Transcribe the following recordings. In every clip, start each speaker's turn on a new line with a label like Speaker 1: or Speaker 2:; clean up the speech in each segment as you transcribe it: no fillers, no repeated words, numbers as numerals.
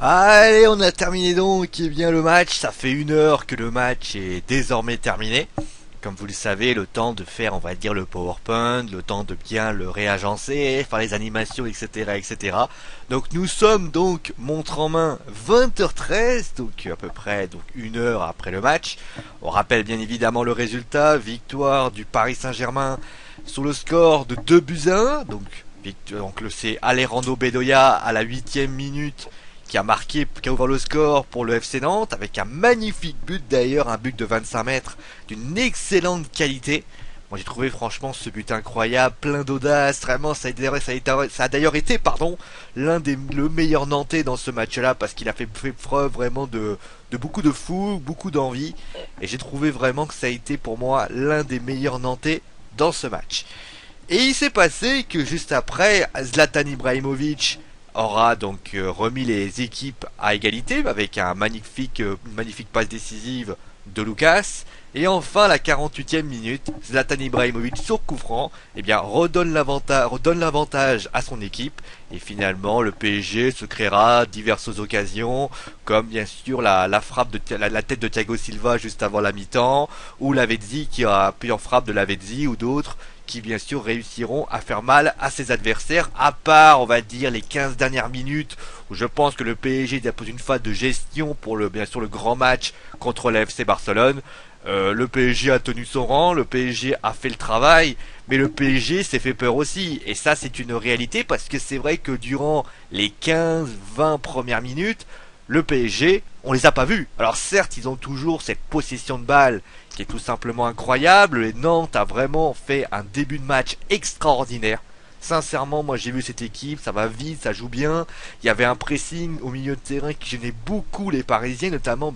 Speaker 1: Allez, on a terminé donc eh bien le match. Ça fait 1 heure que le match est désormais terminé. Comme vous le savez, le temps de faire, on va dire, le PowerPoint, le temps de bien le réagencer, faire les animations, etc., etc. Donc nous sommes donc montre en main 20h13, donc à peu près 1 heure après le match. On rappelle bien évidemment le résultat, victoire du Paris Saint-Germain sur le score de 2 buts à 1. Donc c'est Alejandro Bedoya à la 8e minute qui a ouvert le score pour le FC Nantes avec un magnifique but d'ailleurs, un but de 25 mètres d'une excellente qualité. Moi j'ai trouvé franchement ce but incroyable, plein d'audace, vraiment ça a d'ailleurs été le meilleur Nantais dans ce match-là parce qu'il a fait preuve vraiment de beaucoup de fou, beaucoup d'envie et j'ai trouvé vraiment que ça a été pour moi l'un des meilleurs Nantais dans ce match. Et il s'est passé que juste après, Zlatan Ibrahimovic aura donc remis les équipes à égalité avec une magnifique passe décisive de Lucas. Et enfin, la 48e minute, Zlatan Ibrahimovic sur coup franc, redonne l'avantage à son équipe. Et finalement, le PSG se créera diverses occasions, comme bien sûr la frappe la tête de Thiago Silva juste avant la mi-temps, ou Lavezzi qui a pu en frappe de Lavezzi ou d'autres qui bien sûr réussiront à faire mal à ses adversaires, à part on va dire les 15 dernières minutes où je pense que le PSG dépose une phase de gestion pour bien sûr le grand match contre la FC Barcelone. Le PSG a tenu son rang, le PSG a fait le travail, mais le PSG s'est fait peur aussi. Et ça c'est une réalité parce que c'est vrai que durant les 15-20 premières minutes, le PSG, on les a pas vus. Alors certes, ils ont toujours cette possession de balle qui est tout simplement incroyable. Et Nantes a vraiment fait un début de match extraordinaire. Sincèrement, moi j'ai vu cette équipe, ça va vite, ça joue bien. Il y avait un pressing au milieu de terrain qui gênait beaucoup les Parisiens, notamment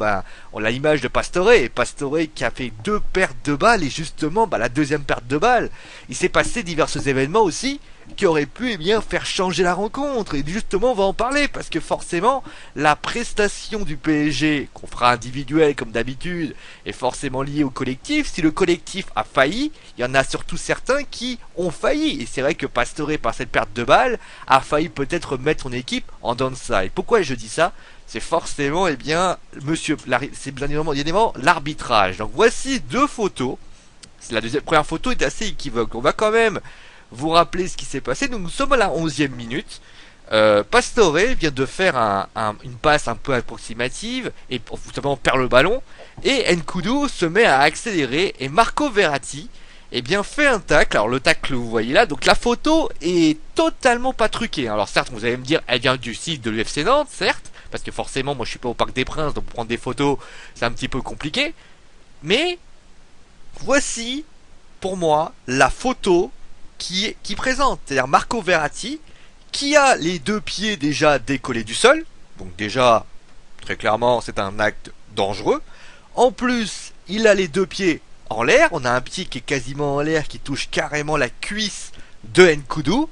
Speaker 1: on a l'image de Pastore. Pastore qui a fait 2 pertes de balles et justement la deuxième perte de balle. Il s'est passé divers événements aussi qui auraient pu faire changer la rencontre. Et justement on va en parler parce que forcément la prestation du PSG qu'on fera individuelle comme d'habitude est forcément liée au collectif. Si le collectif a failli, il y en a surtout certains qui ont failli. Et c'est vrai que Pastore par cette perte de balle a failli peut-être mettre son équipe en dents de ça. Et pourquoi je dis ça? C'est forcément c'est bien évidemment l'arbitrage. Donc voici 2 photos. Première photo est assez équivoque. On va quand même vous rappeler ce qui s'est passé. Donc nous sommes à la 11e minute. Pastore vient de faire une passe un peu approximative et tout simplement perd le ballon. Et Nkoudou se met à accélérer et Marco Verratti fait un tacle. Alors le tacle vous voyez là, donc la photo est totalement pas truquée. Alors certes vous allez me dire elle vient du site de l'UFC Nantes, certes, parce que forcément moi je suis pas au Parc des Princes, donc pour prendre des photos c'est un petit peu compliqué. Mais voici pour moi la photo qui présente, c'est-à-dire Marco Verratti qui a les 2 pieds déjà décollés du sol, donc déjà très clairement c'est un acte dangereux. En plus il a les 2 pieds en l'air, on a un pied qui est quasiment en l'air qui touche carrément la cuisse de Nkoudou.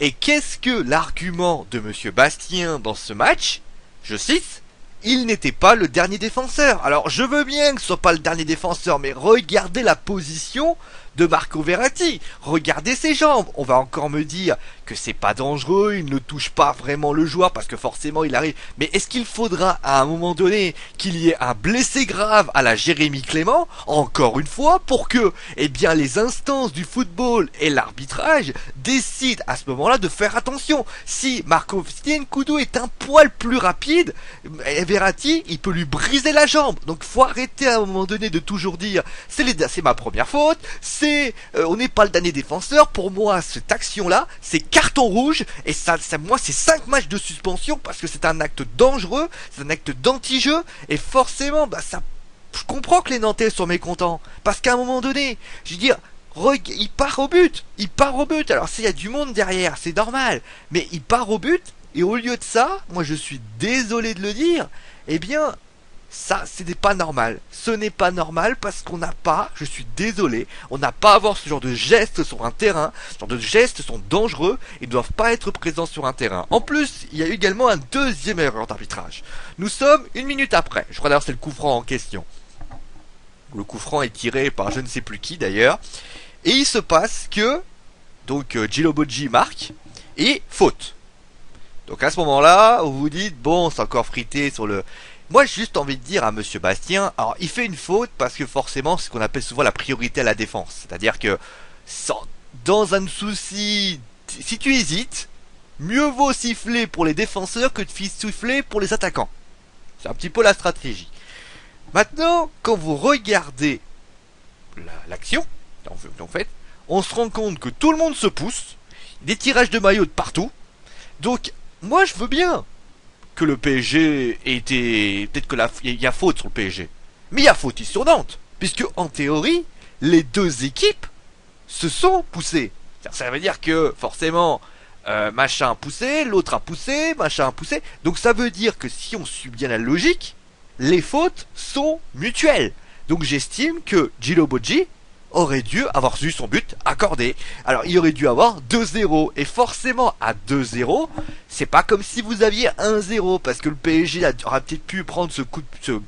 Speaker 1: Et qu'est-ce que l'argument de Monsieur Bastien dans ce match? Je cite: il n'était pas le dernier défenseur. Alors je veux bien que ce soit pas le dernier défenseur, mais regardez la position de Marco Verratti, regardez ses jambes. On va encore me dire que c'est pas dangereux, il ne touche pas vraiment le joueur parce que forcément il arrive. Mais est-ce qu'il faudra à un moment donné qu'il y ait un blessé grave à la Jérémy Clément, encore une fois, pour que les instances du football et l'arbitrage décident à ce moment-là de faire attention. Si Nkoudou est un poil plus rapide, Verratti il peut lui briser la jambe. Donc faut arrêter à un moment donné de toujours dire c'est ma première faute, on n'est pas le dernier défenseur. Pour moi cette action là c'est carton rouge et moi c'est 5 matchs de suspension parce que c'est un acte dangereux, c'est un acte d'anti-jeu et forcément je comprends que les Nantais soient mécontents parce qu'à un moment donné je veux dire il part au but, alors s'il y a du monde derrière c'est normal, mais il part au but et au lieu de ça, moi je suis désolé de le dire, ça, ce n'est pas normal. Ce n'est pas normal parce qu'on n'a pas, je suis désolé, on n'a pas à avoir ce genre de gestes sur un terrain. Ce genre de gestes sont dangereux et ne doivent pas être présents sur un terrain. En plus, il y a eu également un deuxième erreur d'arbitrage. Nous sommes 1 minute après. Je crois d'ailleurs c'est le coup franc en question. Le coup franc est tiré par je ne sais plus qui d'ailleurs. Et il se passe que, Djilobodji marque et faute. Donc à ce moment-là, vous vous dites, bon, c'est encore frité sur le... Moi, j'ai juste envie de dire à Monsieur Bastien, alors il fait une faute parce que forcément, c'est ce qu'on appelle souvent la priorité à la défense. C'est-à-dire que dans un souci, si tu hésites, mieux vaut siffler pour les défenseurs que de siffler pour les attaquants. C'est un petit peu la stratégie. Maintenant, quand vous regardez l'action, en fait, on se rend compte que tout le monde se pousse, des tirages de maillots de partout. Donc, moi, je veux bien que le PSG ait été... Peut-être que il y a faute sur le PSG. Mais il y a faute ici sur Nantes. Puisque, en théorie, les deux équipes se sont poussées. Ça veut dire que, forcément, machin a poussé, l'autre a poussé, machin a poussé. Donc, ça veut dire que si on suit bien la logique, les fautes sont mutuelles. Donc, j'estime que Gilo Boggi aurait dû avoir eu son but accordé. Alors il aurait dû avoir 2-0 et forcément à 2-0, c'est pas comme si vous aviez 1-0 parce que le PSG aura peut-être pu prendre ce coup de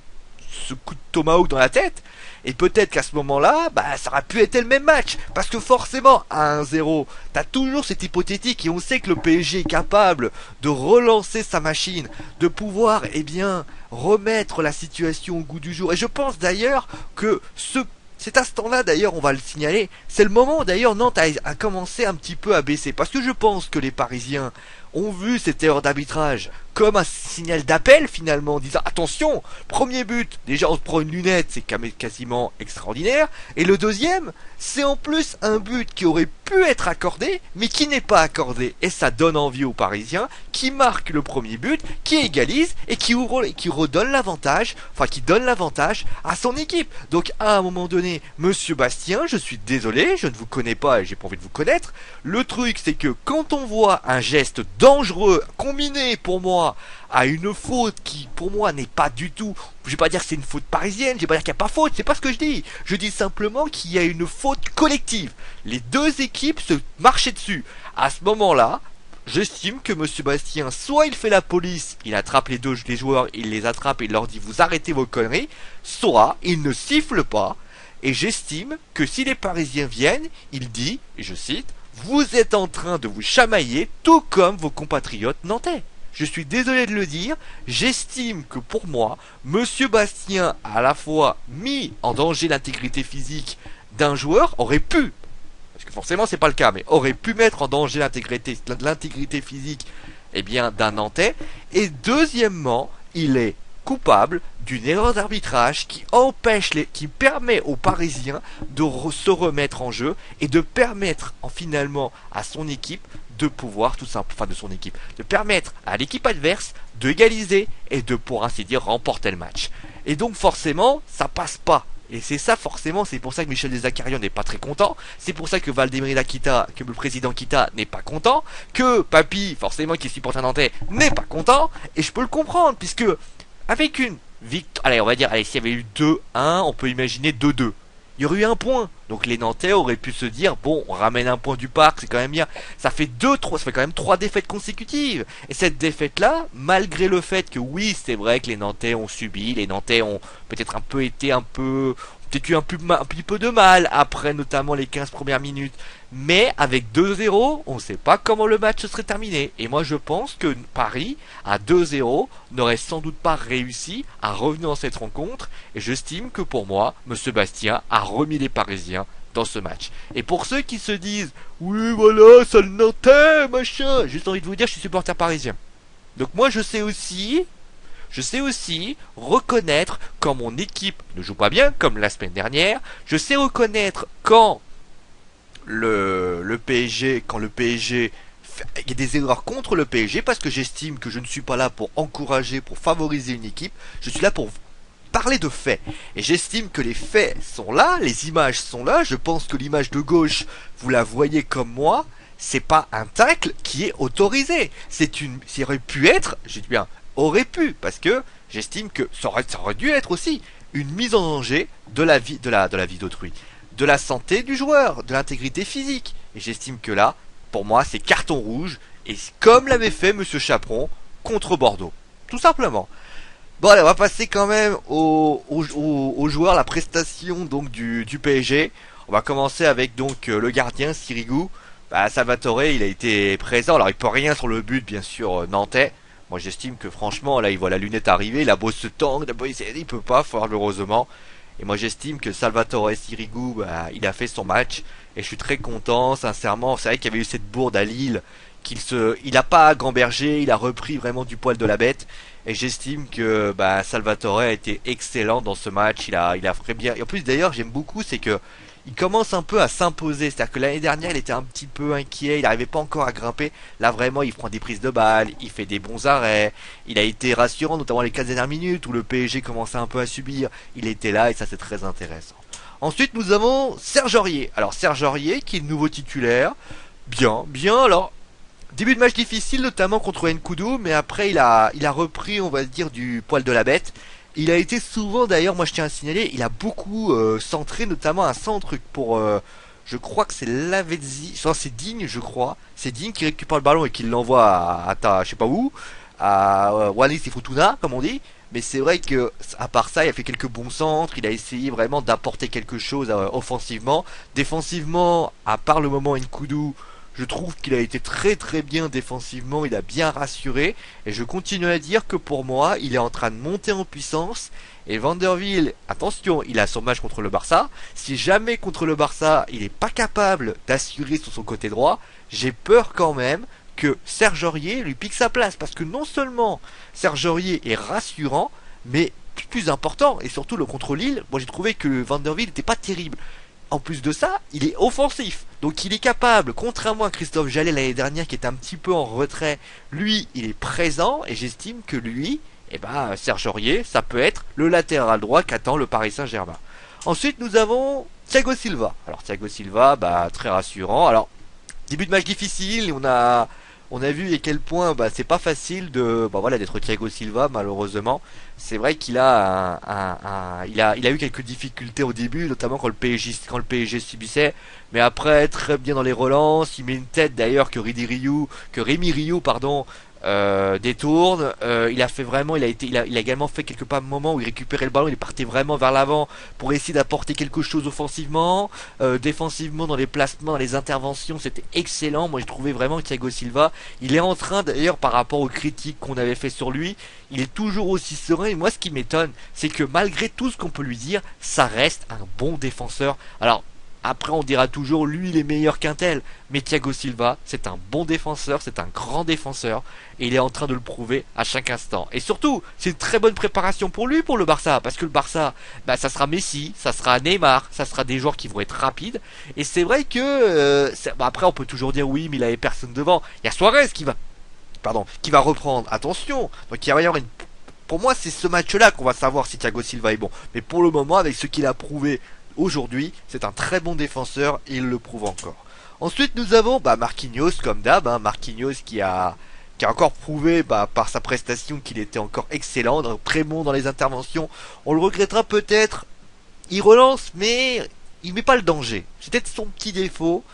Speaker 1: tomahawk dans la tête et peut-être qu'à ce moment-là, ça aurait pu être le même match parce que forcément à 1-0, t'as toujours cette hypothétique et on sait que le PSG est capable de relancer sa machine, de pouvoir remettre la situation au goût du jour et je pense d'ailleurs que c'est à ce temps-là, d'ailleurs, on va le signaler, c'est le moment où d'ailleurs Nantes a commencé un petit peu à baisser. Parce que je pense que les Parisiens ont vu cette erreur d'arbitrage comme un signal d'appel finalement, en disant attention, premier but, déjà on se prend une lunette, c'est quasiment extraordinaire. Et le deuxième, c'est en plus un but qui aurait pu être accordé, mais qui n'est pas accordé. Et ça donne envie aux Parisiens, qui marquent le premier but, qui égalise et qui redonne l'avantage, qui donne l'avantage à son équipe. Donc à un moment donné, Monsieur Bastien, je suis désolé, je ne vous connais pas et j'ai pas envie de vous connaître. Le truc, c'est que quand on voit un geste dangereux combiné pour moi à une faute qui pour moi n'est pas du tout, je vais pas dire que c'est une faute parisienne, je vais pas dire qu'il n'y a pas faute, c'est pas ce que je dis. Je dis simplement qu'il y a une faute collective. Les deux équipes se marchaient dessus. À ce moment-là, j'estime que Monsieur Bastien, soit il fait la police, il attrape les joueurs, il les attrape et il leur dit vous arrêtez vos conneries, soit il ne siffle pas. Et j'estime que si les Parisiens viennent, il dit, et je cite, vous êtes en train de vous chamailler tout comme vos compatriotes nantais. Je suis désolé de le dire, j'estime que pour moi, Monsieur Bastien a à la fois mis en danger l'intégrité physique d'un joueur, aurait pu, parce que forcément c'est pas le cas, mais aurait pu mettre en danger l'intégrité physique d'un Nantais, et deuxièmement, il est coupable d'une erreur d'arbitrage qui permet aux Parisiens de se remettre en jeu et de permettre finalement à son équipe de pouvoir de permettre à l'équipe adverse de égaliser et de pour ainsi dire remporter le match. Et donc forcément ça passe pas. Et c'est ça forcément, c'est pour ça que Michel Dezacarian n'est pas très content, c'est pour ça que Valdemir Kita, que le président Kita n'est pas content, que Papy, forcément qui est supporter nantais, n'est pas content, et je peux le comprendre, puisque avec une victoire, allez on va dire, s'il y avait eu 2-1, on peut imaginer 2-2. Il y aurait eu un point. Donc les Nantais auraient pu se dire, bon, on ramène un point du parc, c'est quand même bien. Ça fait ça fait quand même 3 défaites consécutives. Et cette défaite-là, malgré le fait que oui, c'est vrai que les Nantais ont subi, les Nantais ont peut-être peut-être eu un petit peu de mal après notamment les 15 premières minutes. Mais avec 2-0, on ne sait pas comment le match se serait terminé. Et moi je pense que Paris, à 2-0, n'aurait sans doute pas réussi à revenir dans cette rencontre. Et j'estime que pour moi, Monsieur Bastien a remis les Parisiens dans ce match. Et pour ceux qui se disent, oui voilà, ça le Nantais, machin, j'ai juste envie de vous dire, je suis supporter parisien. Donc moi je sais aussi reconnaître quand mon équipe ne joue pas bien, comme la semaine dernière. Je sais reconnaître quand le PSG, il y a des erreurs contre le PSG, parce que j'estime que je ne suis pas là pour encourager, pour favoriser une équipe. Je suis là pour parler de faits. Et j'estime que les faits sont là, les images sont là. Je pense que l'image de gauche, vous la voyez comme moi. C'est pas un tacle qui est autorisé. Ça aurait pu être, j'ai dit bien, aurait pu, parce que j'estime que ça aurait dû être aussi une mise en danger de la vie d'autrui, de la santé du joueur, de l'intégrité physique. Et j'estime que là, pour moi, c'est carton rouge, et comme l'avait fait Monsieur Chaperon contre Bordeaux. Tout simplement. Bon allez, on va passer quand même aux joueurs, la prestation donc du PSG. On va commencer avec donc le gardien Sirigu. Bah, Salvatore, il a été présent. Alors, il peut rien sur le but, bien sûr, nantais. Moi, j'estime que franchement, là, il voit la lunette arriver, il a beau se tendre, il peut pas, fort heureusement. Et moi, j'estime que Salvatore Sirigu, bah, il a fait son match. Et je suis très content, sincèrement. C'est vrai qu'il y avait eu cette bourde à Lille, il a pas gambergé, il a repris vraiment du poil de la bête. Et j'estime que, bah, Salvatore a été excellent dans ce match. Il a fait bien. Et en plus, d'ailleurs, j'aime beaucoup, c'est que il commence un peu à s'imposer. C'est-à-dire que l'année dernière, il était un petit peu inquiet, il n'arrivait pas encore à grimper. Là, vraiment, il prend des prises de balles, il fait des bons arrêts. Il a été rassurant, notamment les 15 dernières minutes où le PSG commençait un peu à subir. Il était là et ça, c'est très intéressant. Ensuite, nous avons Serge Aurier. Alors, Serge Aurier, qui est le nouveau titulaire. Bien, bien. Alors, début de match difficile, notamment contre Nkoudou, mais après, il a repris, on va dire, du poil de la bête. Il a été souvent, d'ailleurs, moi je tiens à signaler, il a beaucoup centré, notamment un centre pour, je crois que c'est Lavezzi, c'est Digne, je crois. C'est Digne qui récupère le ballon et qui l'envoie je sais pas où, à Wallis et Futuna, comme on dit. Mais c'est vrai que, à part ça, il a fait quelques bons centres, il a essayé vraiment d'apporter quelque chose offensivement. Défensivement, à part le moment Nkoudou, je trouve qu'il a été très très bien défensivement, il a bien rassuré. Et je continue à dire que pour moi, il est en train de monter en puissance. Et Vanderville, attention, il a son match contre le Barça. Si jamais contre le Barça, il n'est pas capable d'assurer sur son côté droit, j'ai peur quand même que Serge Aurier lui pique sa place. Parce que non seulement Serge Aurier est rassurant, mais plus important, et surtout le contre Lille, moi j'ai trouvé que Vanderville n'était pas terrible. En plus de ça, il est offensif. Donc il est capable, contrairement à Christophe Jallet l'année dernière qui était un petit peu en retrait, lui il est présent et j'estime que lui, eh ben, Serge Aurier, ça peut être le latéral droit qu'attend le Paris Saint-Germain. Ensuite nous avons Thiago Silva. Alors Thiago Silva, bah, très rassurant. Alors début de match difficile, on a vu à quel point bah, c'est pas facile de bah, voilà d'être Thiago Silva malheureusement. C'est vrai qu'il a, il a eu quelques difficultés au début, notamment quand le PSG subissait, mais après très bien dans les relances, il met une tête d'ailleurs que Rémi Rioux pardon détourne. Il a fait vraiment, il a également fait quelques pas moments où il récupérait le ballon, il partait vraiment vers l'avant pour essayer d'apporter quelque chose offensivement, défensivement dans les placements, dans les interventions, c'était excellent. Moi, j'ai trouvé vraiment que Thiago Silva, il est en train d'ailleurs par rapport aux critiques qu'on avait fait sur lui, il est toujours aussi serein. Et moi, ce qui m'étonne, c'est que malgré tout ce qu'on peut lui dire, ça reste un bon défenseur. Alors après, on dira toujours, lui, il est meilleur qu'un tel. Mais Thiago Silva, c'est un bon défenseur, c'est un grand défenseur. Et il est en train de le prouver à chaque instant. Et surtout, c'est une très bonne préparation pour lui, pour le Barça. Parce que le Barça, bah, ça sera Messi, ça sera Neymar, ça sera des joueurs qui vont être rapides. Et c'est vrai que, bah, après, on peut toujours dire oui, mais il avait personne devant. Il y a Suarez qui va reprendre. Attention. Donc il va y avoir pour moi, c'est ce match-là qu'on va savoir si Thiago Silva est bon. Mais pour le moment, avec ce qu'il a prouvé aujourd'hui, c'est un très bon défenseur et il le prouve encore. Ensuite, nous avons bah, Marquinhos, comme d'hab. Hein, Marquinhos qui a encore prouvé bah, par sa prestation qu'il était encore excellent, donc très bon dans les interventions. On le regrettera peut-être. Il relance, mais il met pas le danger. C'est peut-être son petit défaut.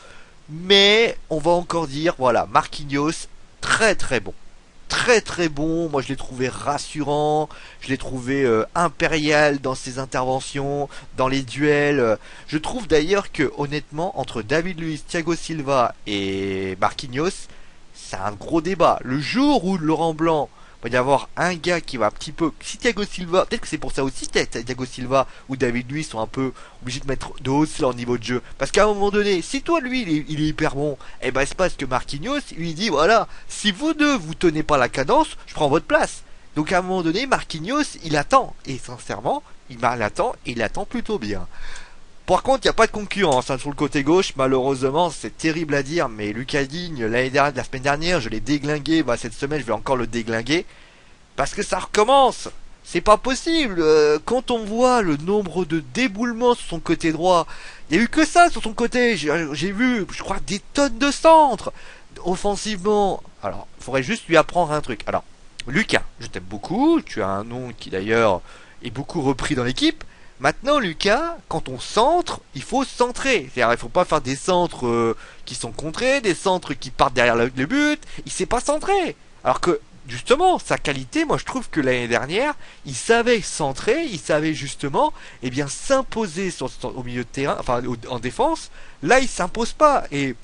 Speaker 1: Mais on va encore dire, voilà, Marquinhos, très très bon. Très très bon, moi je l'ai trouvé rassurant, je l'ai trouvé impérial dans ses interventions, dans les duels. Je trouve d'ailleurs que honnêtement entre David Luiz, Thiago Silva et Marquinhos, c'est un gros débat. Le jour où Laurent Blanc va y avoir un gars qui va un petit peu, si Thiago Silva, peut-être que c'est pour ça aussi que Thiago Silva ou David Luiz sont un peu obligés de mettre de hausser leur niveau de jeu, parce qu'à un moment donné, si toi lui il est hyper bon, et ben c'est parce que Marquinhos lui dit voilà, si vous deux vous tenez pas la cadence, je prends votre place. Donc à un moment donné, Marquinhos il attend, et sincèrement il attend et il attend plutôt bien. Par contre, il n'y a pas de concurrence hein, sur le côté gauche. Malheureusement, c'est terrible à dire, mais Lucas Digne, la semaine dernière, je l'ai déglingué. Bah, cette semaine, je vais encore le déglinguer. Parce que ça recommence. C'est pas possible. Quand on voit le nombre de déboulements sur son côté droit, il n'y a eu que ça sur son côté. J'ai vu, je crois, des tonnes de centres. Offensivement, alors, il faudrait juste lui apprendre un truc. Alors, Lucas, je t'aime beaucoup. Tu as un nom qui d'ailleurs est beaucoup repris dans l'équipe. Maintenant, Lucas, quand on centre, il faut centrer. C'est-à-dire, il faut pas faire des centres qui sont contrés, des centres qui partent derrière le but. Il sait pas centrer. Alors que, justement, sa qualité, moi je trouve que l'année dernière, il savait centrer, il savait justement, eh bien, s'imposer au milieu de terrain, enfin, en défense. Là, il s'impose pas. Et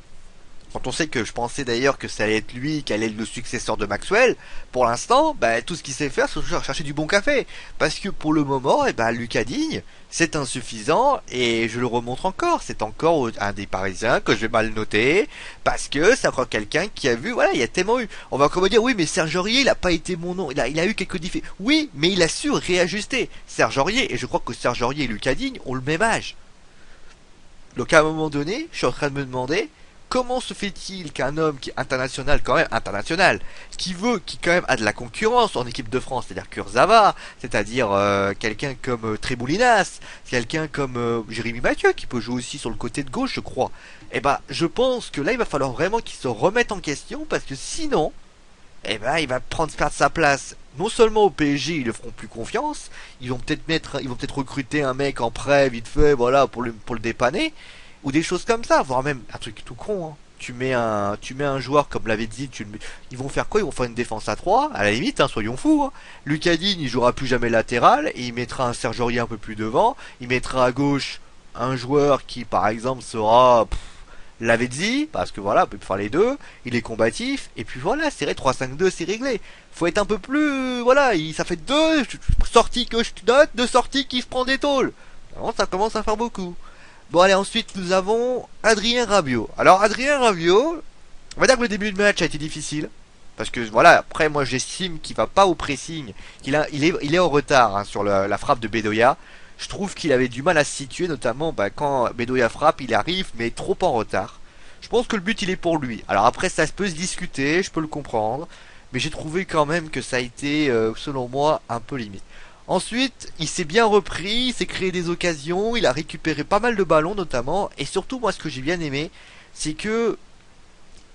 Speaker 1: Quand on sait que je pensais d'ailleurs que ça allait être lui qui allait être le successeur de Maxwell, pour l'instant, bah, tout ce qu'il sait faire, c'est toujours chercher du bon café. Parce que pour le moment, Lucas Digne, c'est insuffisant, et je le remontre encore, c'est encore un des Parisiens que je vais mal noter, parce que c'est encore quelqu'un qui a vu, voilà, il y a tellement eu. On va encore me dire, oui, mais Serge Aurier, il a pas été mon nom, il a eu quelques difficultés. Oui, mais il a su réajuster. Serge Aurier, et je crois que Serge Aurier et Lucas Digne ont le même âge. Donc à un moment donné, je suis en train de me demander comment se fait-il qu'un homme qui est international, quand même international, qui quand même a de la concurrence en équipe de France, c'est-à-dire Kurzawa, c'est-à-dire quelqu'un comme Tremoulinas, quelqu'un comme Jérémy Mathieu qui peut jouer aussi sur le côté de gauche, je crois. Eh ben, je pense que là, il va falloir vraiment qu'il se remette en question parce que sinon, il va perdre sa place. Non seulement au PSG, ils le feront plus confiance, ils vont peut-être recruter un mec en prêt vite fait, voilà, pour le dépanner, ou des choses comme ça, voire même un truc tout con. Hein. Tu mets un joueur comme l'avait dit, ils vont faire quoi? Ils vont faire une défense à 3 à la limite, hein, soyons fous. Hein. Lucas Digne, il jouera plus jamais latéral, et il mettra un Serge Aurier un peu plus devant, il mettra à gauche un joueur qui, par exemple, sera Lavezzi, parce que voilà, on peut faire les deux, il est combatif, et puis voilà, c'est 3-5-2, c'est réglé. Faut être un peu plus, voilà, ça fait deux sorties que je note, deux sorties qui se prend des tôles. Alors, ça commence à faire beaucoup. Bon allez, ensuite nous avons Adrien Rabiot. Alors Adrien Rabiot, on va dire que le début de match a été difficile. Parce que voilà, après moi j'estime qu'il va pas au pressing, il est en retard hein, sur la frappe de Bedoya. Je trouve qu'il avait du mal à se situer, notamment quand Bedoya frappe, il arrive, mais trop en retard. Je pense que le but il est pour lui. Alors après ça peut se discuter, je peux le comprendre, mais j'ai trouvé quand même que ça a été, selon moi, un peu limite. Ensuite, il s'est bien repris, il s'est créé des occasions, il a récupéré pas mal de ballons notamment, et surtout moi ce que j'ai bien aimé, c'est que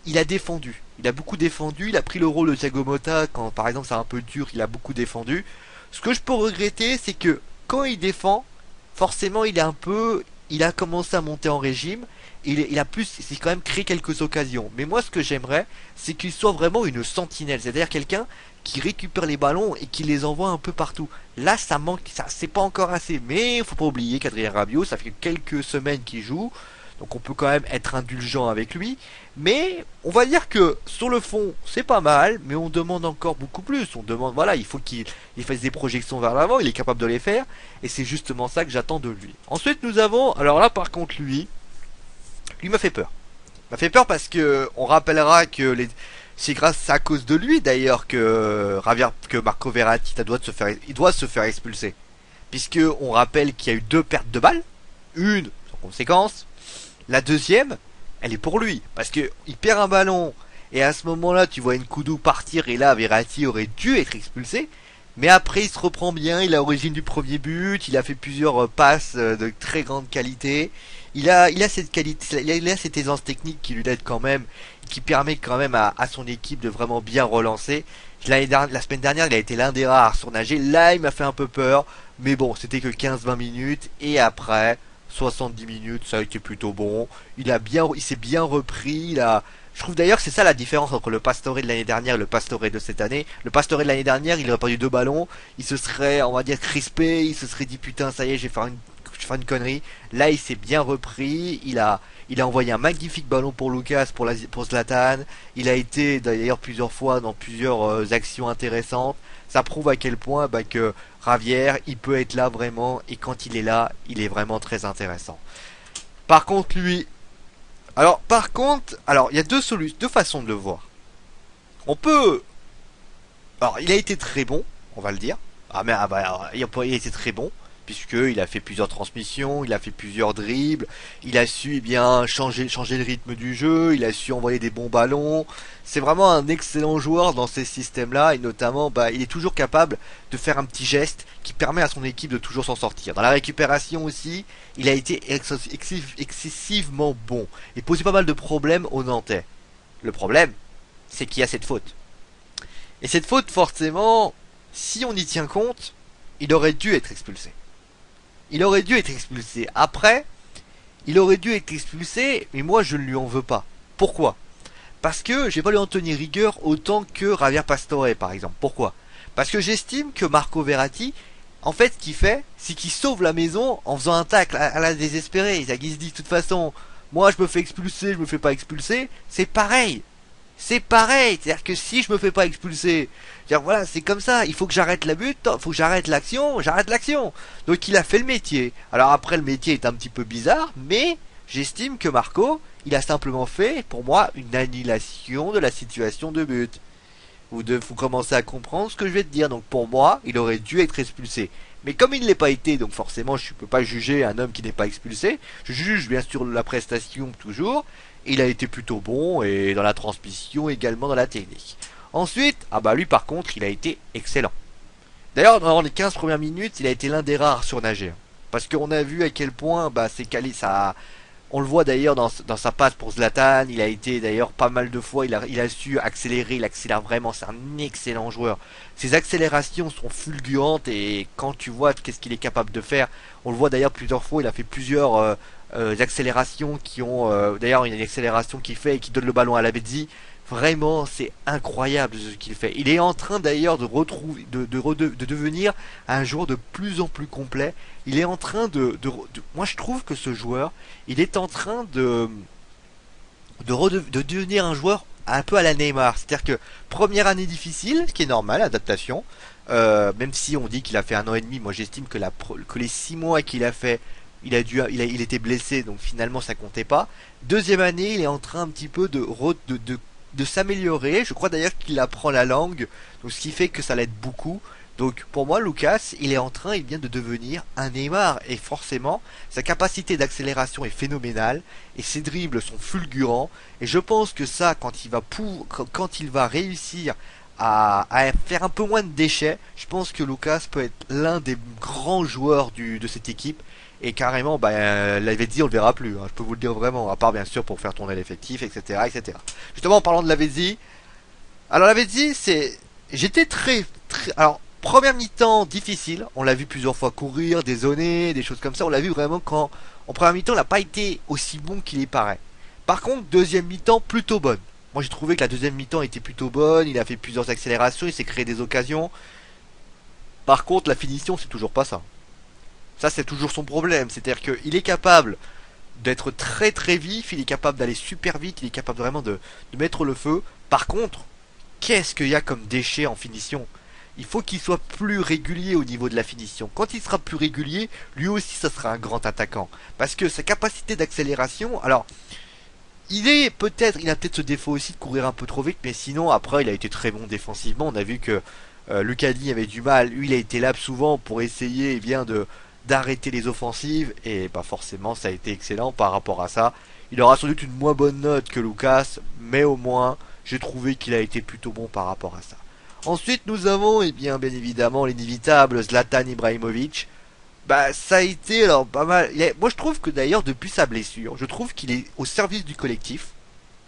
Speaker 1: il a défendu. Il a beaucoup défendu, il a pris le rôle de Thiago Motta quand par exemple c'est un peu dur, il a beaucoup défendu. Ce que je peux regretter, c'est que quand il défend, forcément il a commencé à monter en régime, il quand même créé quelques occasions. Mais moi ce que j'aimerais, c'est qu'il soit vraiment une sentinelle, c'est-à-dire quelqu'un qui récupère les ballons et qui les envoie un peu partout. Là ça manque, ça c'est pas encore assez, mais faut pas oublier qu'Adrien Rabiot, ça fait quelques semaines qu'il joue. Donc on peut quand même être indulgent avec lui. Mais on va dire que sur le fond, c'est pas mal, mais on demande encore beaucoup plus. On demande, voilà, il faut qu'il fasse des projections vers l'avant, il est capable de les faire. Et c'est justement ça que j'attends de lui. Ensuite, nous avons, alors là par contre, lui m'a fait peur. Il m'a fait peur parce que on rappellera que c'est grâce à cause de lui d'ailleurs que Marco Verratti il doit se faire expulser. Puisque on rappelle qu'il y a eu deux pertes de balles, une sans conséquence. La deuxième, elle est pour lui. Parce que il perd un ballon. Et à ce moment-là, tu vois Nkoudou partir. Et là, Verratti aurait dû être expulsé. Mais après, il se reprend bien. Il a l'origine du premier but. Il a fait plusieurs passes de très grande qualité. Il a cette qualité, il a cette aisance technique qui lui aide quand même. Qui permet quand même à son équipe de vraiment bien relancer. La semaine dernière, il a été l'un des rares à surnager. Là, il m'a fait un peu peur. Mais bon, c'était que 15-20 minutes. Et après, 70 minutes, ça a été plutôt bon. Il s'est bien repris. Je trouve d'ailleurs que c'est ça la différence entre le Pastore de l'année dernière et le Pastore de cette année. Le Pastore de l'année dernière, il aurait perdu deux ballons. Il se serait, on va dire, crispé. Il se serait dit putain, ça y est, je vais faire une connerie. Là, il s'est bien repris. Il a envoyé un magnifique ballon pour Lucas, pour Zlatan. Il a été d'ailleurs plusieurs fois dans plusieurs actions intéressantes. Ça prouve à quel point que Ravière, il peut être là vraiment, et quand il est là, il est vraiment très intéressant. Par contre, il y a deux façons de le voir. On peut, alors il a été très bon, on va le dire. Il a été très bon puisqu'il a fait plusieurs transmissions, il a fait plusieurs dribbles, il a su bien changer le rythme du jeu, il a su envoyer des bons ballons. C'est vraiment un excellent joueur dans ces systèmes-là et notamment il est toujours capable de faire un petit geste qui permet à son équipe de toujours s'en sortir. Dans la récupération aussi, il a été excessivement bon et posait pas mal de problèmes aux Nantais. Le problème, c'est qu'il y a cette faute. Et cette faute, forcément, si on y tient compte, il aurait dû être expulsé. Il aurait dû être expulsé. Après, il aurait dû être expulsé, mais moi je ne lui en veux pas. Pourquoi? Parce que j'ai pas lui en tenir rigueur autant que Javier Pastore par exemple. Pourquoi? Parce que j'estime que Marco Verratti, en fait ce qu'il fait, c'est qu'il sauve la maison en faisant un tacle à la désespérée. Il se dit de toute façon, Moi, je me fais expulser, je me fais pas expulser, c'est pareil. C'est pareil, c'est-à-dire que si je me fais pas expulser, dire voilà, c'est comme ça, il faut que j'arrête la but, il faut que j'arrête l'action, j'arrête l'action. Donc il a fait le métier. Alors après le métier est un petit peu bizarre, mais j'estime que Marco, il a simplement fait pour moi une annulation de la situation de but. Vous commencez à comprendre ce que je vais te dire. Donc pour moi, il aurait dû être expulsé. Mais comme il ne l'est pas été, donc forcément je ne peux pas juger un homme qui n'est pas expulsé. Je juge bien sûr la prestation toujours. Il a été plutôt bon et dans la transmission également dans la technique. Ensuite, ah bah lui par contre, il a été excellent. D'ailleurs, dans les 15 premières minutes, il a été l'un des rares surnagés. Parce qu'on a vu à quel point bah, c'est quali ça. On le voit d'ailleurs dans sa passe pour Zlatan. Il a été d'ailleurs pas mal de fois. Il a su accélérer. Il accélère vraiment. C'est un excellent joueur. Ses accélérations sont fulgurantes. Et quand tu vois qu'est-ce qu'il est capable de faire, on le voit d'ailleurs plusieurs fois. Il a fait plusieurs accélérations qui ont. D'ailleurs, il y a une accélération qu'il fait et qui donne le ballon à Lavezzi. Vraiment, c'est incroyable ce qu'il fait. Il est en train d'ailleurs de retrouver, de devenir un joueur de plus en plus complet. Il est en train moi je trouve que ce joueur, il est en train de devenir un joueur un peu à la Neymar. C'est-à-dire que première année difficile, ce qui est normal, adaptation. Même si on dit qu'il a fait 1 an et demi, moi j'estime que les 6 mois qu'il a fait, il était blessé, donc finalement ça comptait pas. Deuxième année, il est en train un petit peu de s'améliorer. Je crois d'ailleurs qu'il apprend la langue, donc ce qui fait que ça l'aide beaucoup. Donc pour moi, Lucas, il vient de devenir un Neymar. Et forcément, sa capacité d'accélération est phénoménale. Et ses dribbles sont fulgurants. Et je pense que ça, quand il va réussir à faire un peu moins de déchets, je pense que Lucas peut être l'un des grands joueurs de cette équipe. Et carrément, Lavezzi, on le verra plus, hein, je peux vous le dire vraiment, à part bien sûr pour faire tourner l'effectif, etc., etc. Justement, en parlant de Lavezzi, alors Lavezzi, j'étais alors, première mi-temps difficile, on l'a vu plusieurs fois courir, des zones, des choses comme ça, on l'a vu vraiment en première mi-temps, il n'a pas été aussi bon qu'il y paraît. Par contre, deuxième mi-temps, plutôt bonne. Moi, j'ai trouvé que la deuxième mi-temps était plutôt bonne, il a fait plusieurs accélérations, il s'est créé des occasions. Par contre, la finition, c'est toujours pas ça. Ça, c'est toujours son problème. C'est-à-dire qu'il est capable d'être très très vif, il est capable d'aller super vite, il est capable vraiment de mettre le feu. Par contre, qu'est-ce qu'il y a comme déchet en finition? Il faut qu'il soit plus régulier au niveau de la finition. Quand il sera plus régulier, lui aussi, ça sera un grand attaquant. Parce que sa capacité d'accélération, alors, il a peut-être ce défaut aussi de courir un peu trop vite, mais sinon, après, il a été très bon défensivement. On a vu que Lucani avait du mal. Lui, il a été là souvent pour essayer, d'arrêter les offensives et bah forcément ça a été excellent par rapport à ça. Il aura sans doute une moins bonne note que Lucas, mais au moins j'ai trouvé qu'il a été plutôt bon par rapport à ça. Ensuite nous avons bien évidemment l'inévitable Zlatan Ibrahimovic. Bah ça a été alors pas mal. Moi je trouve que d'ailleurs depuis sa blessure, je trouve qu'il est au service du collectif.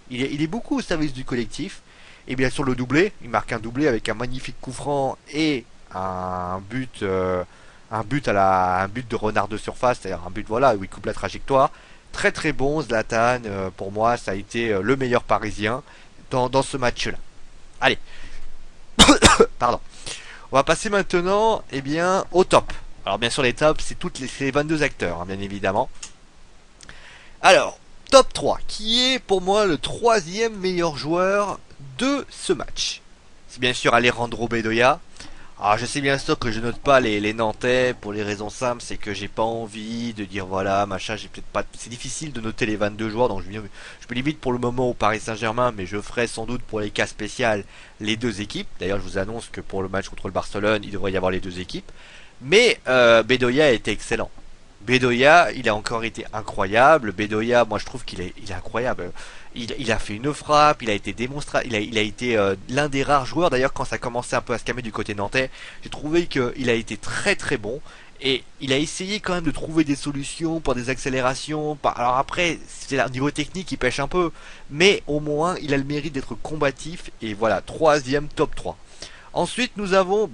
Speaker 1: Il est beaucoup au service du collectif. Et bien sûr le doublé, il marque un doublé avec un magnifique coup franc et un but un but de renard de surface, c'est-à-dire un but voilà où il coupe la trajectoire. Très très bon Zlatan, pour moi ça a été le meilleur parisien dans ce match-là. Allez, pardon. On va passer maintenant au top. Alors bien sûr les tops c'est les 22 acteurs, hein, bien évidemment. Alors, top 3, qui est pour moi le troisième meilleur joueur de ce match. C'est bien sûr Alejandro Bedoya. Alors je sais bien sûr que je note pas les Nantais pour les raisons simples, c'est que j'ai pas envie de dire voilà machin, j'ai peut-être pas, c'est difficile de noter les 22 joueurs, donc je me limite pour le moment au Paris Saint-Germain, mais je ferai sans doute pour les cas spéciaux les deux équipes. D'ailleurs je vous annonce que pour le match contre le Barcelone, il devrait y avoir les deux équipes. Mais Bedoya a été excellent. Bedoya, il a encore été incroyable. Bedoya, moi je trouve il est incroyable. Il a fait une frappe, il a été il a été l'un des rares joueurs. D'ailleurs, quand ça commençait un peu à se calmer du côté nantais, j'ai trouvé qu'il a été très très bon. Et il a essayé quand même de trouver des solutions pour des accélérations. Alors après, c'est au niveau technique, il pêche un peu. Mais au moins, il a le mérite d'être combatif. Et voilà, troisième top 3. Ensuite, nous avons,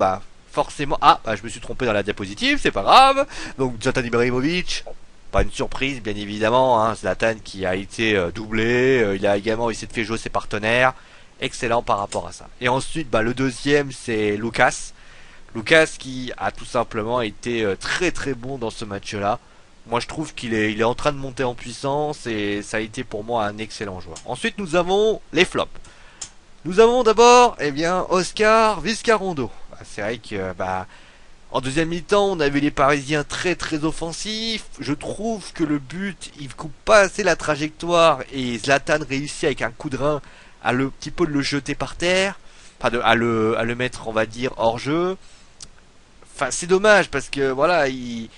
Speaker 1: forcément, je me suis trompé dans la diapositive, c'est pas grave. Donc Zlatan Ibrahimovic, pas une surprise bien évidemment, hein. Zlatan qui a été doublé, il a également essayé de faire jouer ses partenaires, excellent par rapport à ça. Et ensuite le deuxième c'est Lucas. Lucas qui a tout simplement été très très bon dans ce match-là. Moi je trouve il est en train de monter en puissance et ça a été pour moi un excellent joueur. Ensuite nous avons les flops. Nous avons d'abord eh bien Oscar Vizcarrondo. C'est vrai que en deuxième mi-temps, on a vu les Parisiens très très offensifs. Je trouve que le but, il coupe pas assez la trajectoire et Zlatan réussit avec un coup de rein à le petit peu de le jeter par terre, à le mettre, on va dire, hors jeu. Enfin, c'est dommage parce que voilà, il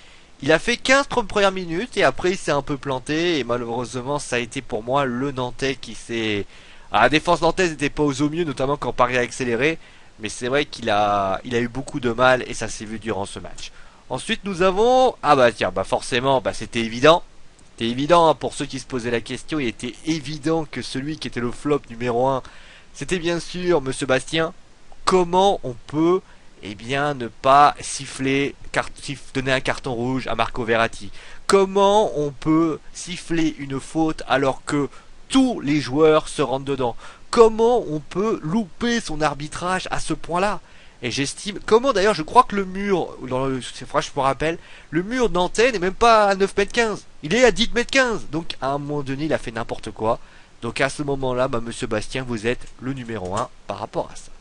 Speaker 1: a fait 15 premières minutes et après il s'est un peu planté et malheureusement ça a été pour moi le Nantais qui s'est... Alors, la défense nantaise n'était pas aux au mieux, notamment quand Paris a accéléré, mais c'est vrai il a eu beaucoup de mal et ça s'est vu durant ce match. Ensuite nous avons... Ah bah tiens, bah forcément, bah c'était évident. C'était évident hein, pour ceux qui se posaient la question, il était évident que celui qui était le flop numéro un, c'était bien sûr Monsieur Bastien. Comment on peut eh bien ne pas siffler, donner un carton rouge à Marco Verratti? Comment on peut siffler une faute alors que tous les joueurs se rentrent dedans? Comment on peut louper son arbitrage à ce point-là? Et j'estime, comment d'ailleurs, je crois que le mur, c'est vrai, je me rappelle, le mur nantais n'est même pas à 9 mètres 15. Il est à 10 mètres 15. Donc à un moment donné, il a fait n'importe quoi. Donc à ce moment-là, Monsieur Bastien, vous êtes le numéro un par rapport à ça.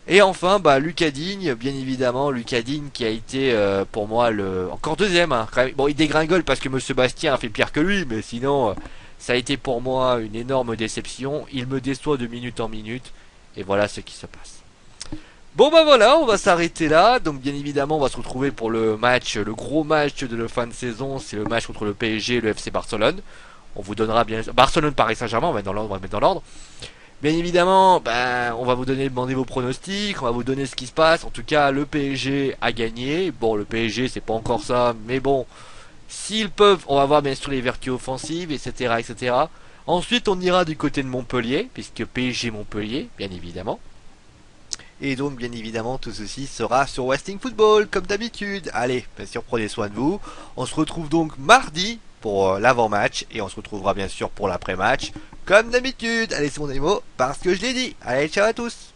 Speaker 1: Et enfin, Lucas Digne, bien évidemment, Lucas Digne qui a été pour moi le encore deuxième. Hein. Bon, il dégringole parce que Monsieur Bastien a fait pire que lui, mais sinon, ça a été pour moi une énorme déception. Il me déçoit de minute en minute, et voilà ce qui se passe. Bon voilà, on va s'arrêter là. Donc bien évidemment, on va se retrouver pour le match, le gros match de la fin de saison, c'est le match contre le PSG et le FC Barcelone. On vous donnera bien Barcelone Paris Saint-Germain, on va mettre dans l'ordre. Bien évidemment, on va vous demander vos pronostics, on va vous donner ce qui se passe. En tout cas, le PSG a gagné. Bon, le PSG, c'est pas encore ça, mais bon, s'ils peuvent, on va voir bien sûr les vertus offensives, etc., etc. Ensuite, on ira du côté de Montpellier, puisque PSG Montpellier, bien évidemment. Et donc, bien évidemment, tout ceci sera sur Westing Football, comme d'habitude. Allez, bien sûr, prenez soin de vous. On se retrouve donc mardi pour l'avant-match, et on se retrouvera bien sûr pour l'après-match. Comme d'habitude, allez c'est mon démo parce que je l'ai dit. Allez, ciao à tous.